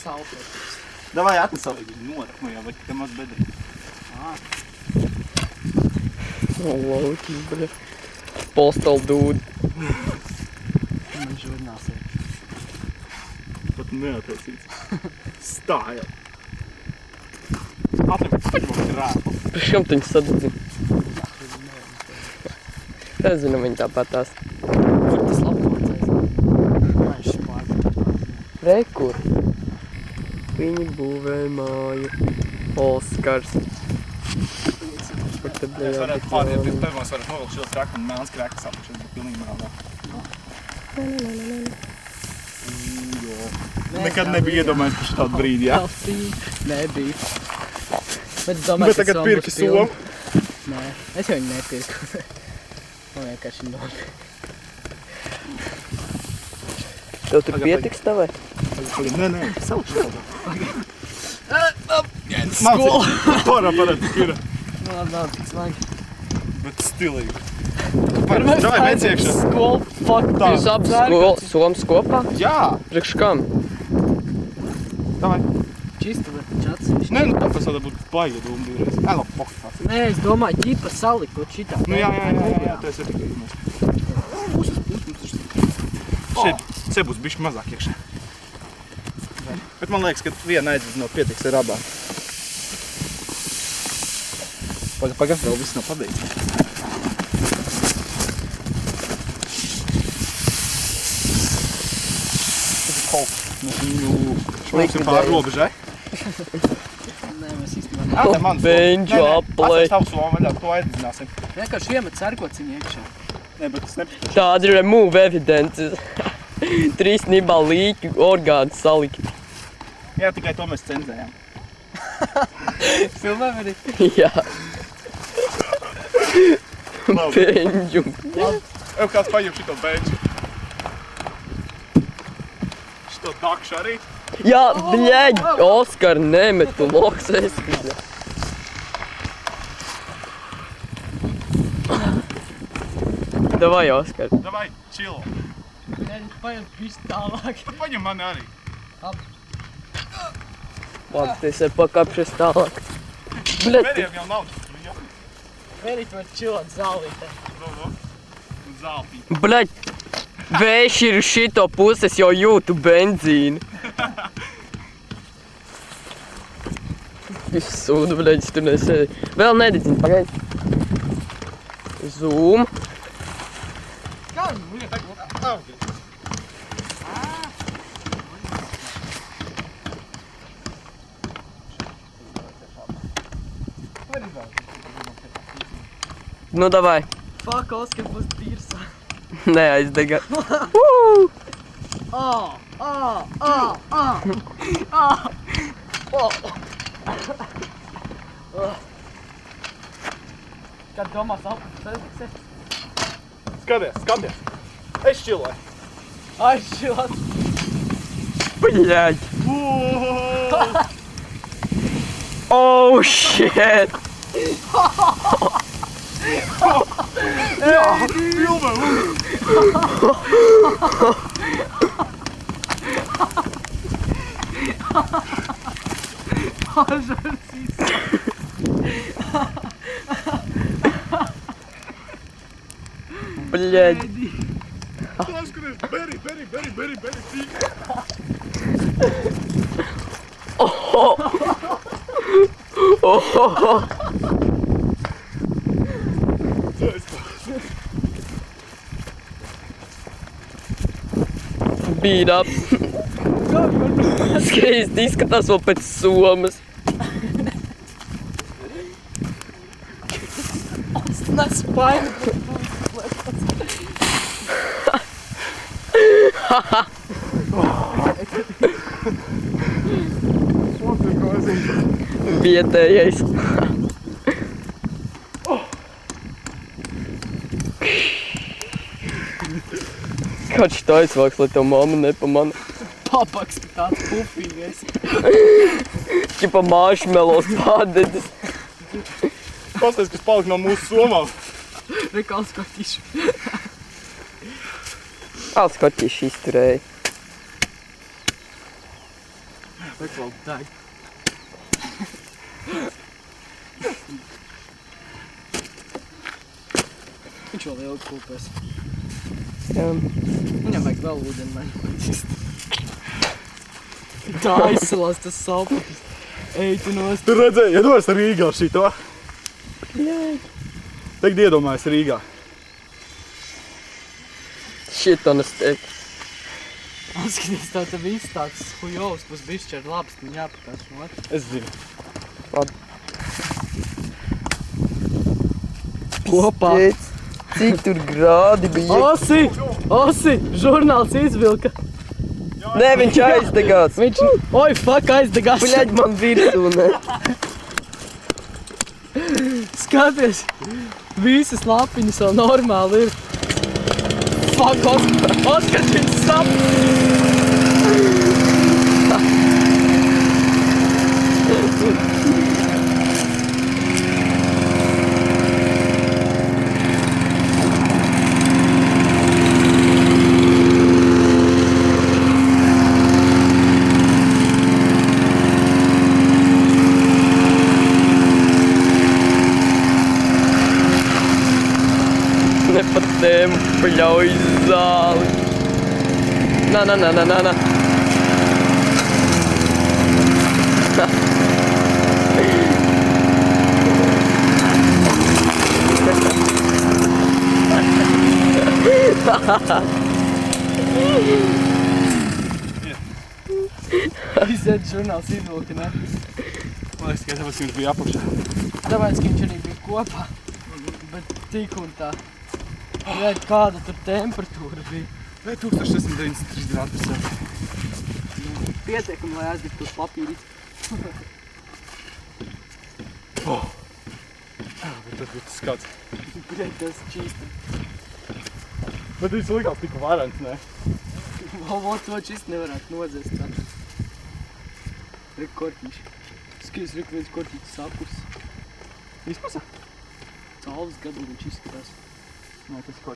salpētības. Davai atnes salīgi, norak no jau, vai tikai maz bedri. Lauķis, bļa. Postal dude. Man žurnāls ir. Pat neataisīts. Stāja. Atliek, kāpēc mums ir rāpa? Priekškam tu viņus sadedzina? Nezinu, viņi tāpatās. Kur tas lapots aiz? Viņš pārkārt. Re, kur? Viņi būvē māju. Oskars. Kur te Mēs bija varētu pārēt, bet tev mēs varētu novilkt šos kraku un mēlns krakas apakšas, bet pilnīgi mēlā. Nekad nebija iedomājies par šitādu brīdi, jā? Nebija. Bet es domāju, Bet tagad pirki somu. Nē, es jau viņu nepirku. Man vienkārši nopirku. Tev tur pietiks tavai? Nē, sauc šādā. Skola! Parāds, ir. Nav tik smagi. Bet stilīgi. Davai, mēdz iekšā. Skola, fuck. Jūs ap somas kopā? Jā! Priekš kam? Davai. Čistu, bet čats. Nē, nu tāpēc tāda būtu baigi doma divreiz. Elo, pokās. Nē, es domāju, ķipa salikot šitā. Nu jā, tā es arī mēs. Šeit būs bišķi mazāk iekšā. Bet man liekas, ka viena aizdzinot pietiks ar abām. Pagaid, vēl viss nav pabeigts. Mums ir pār robežai. Nē, mēs īstenībā Beņģu aplei. Atcer tavu somu vaļā, to aizdināsim. vienkārši iemet sarkociņu iekšā. Nē, bet tas nepatieši. Tāda ir remove evidences. 3 nibā līķu orgānu salikt. Jā, tikai to mēs cenzējām. Filmēm arī. Jā. Labi. Beņģu. Ev kāds paņem šito beņģu. Šito dakšu arī. Jā, bļeģ! Oskar, nemet tu loks esi. Davai, Oskar. Davai, čilo. Nē, paņem visu tālāk. Tu paņem mani arī. Labi, es ar pakāpšies tālāk. Bļeģ, Veriem jau nav. Verīt var čilot zālītē. Un zāltī. bļeģ. Vējš ir uz šito pusi, es jau jūtu benzīnu. Visu sūdu, bļeģ, es tur nesēju. Vēl nededzinu, pagaid. Zoom. Kā? Nu, davai. Fuck, Oskar būs tīrsā. Neaizdega. Kad domās apkārt, Skaties. Es čiloju. aizšķilāt. Bļeģ. Oh, shit. Jā, filmē, Bļeģ. Paskaties, beri, tīk. Beat up. Skaisti izskatās vēl pēc somas. Nes paini. Vietējais. Kāds šitā aizvāks, lai tev mamma nepamana? Papaks, tāds pufīgais. Ķipa marshmallows pārdedes. Pastāties, kas palika no mūsu somām. Rekā skatīšu. Al skotīši izturēja. Vai kaut tā. Viņš vēl ilgi kūpēs. Jā. Viņam vajag vēl ūdeni, man. Tā aizsalās tas salpatis. Ej, tu nost. Tu redzēji, iedomājies Rīgā šito? Bļaļ. Tagad iedomājies Rīgā. Šitonas tiek. Atskaties, tā viss tāds hujovs, būs bišķi ar labs, man jāpatās šot. Es zinu. Kopā. Cik tur grādi bija? Osi, žurnāls izvilka. Nē, viņš aizdegās. Viņš, oi, fuck, aizdegās. Bļaļ, man virsū, ne? Skaties, visas lapiņas vēl normāli ir. Fuck, Oskars, viņš sap. Ne pa tēmu pļauj zāli. Nā. Izsēd žurnāls izvilka, ne? Man liekas, ka tāpēc viņš bija apakšā. Tāpēc, ka viņš arī bija kopā. Bet tik un tā. Redz, kāda tur temperatūra bija. Vai 1693 grādi par sevi? Pietiekami, lai aizdegtu tos papīrītes. Bet tas bija tas skats. Bļaļ, tas čīsti. Bet viņš likās tik varens, ne? Vot to čīsti nevarētu nodzēst tā. Rek korķīši. Skaties, rek viens korķītis sapurs. Izpasa? Caules gabalu viņš izskatās. Nē, tas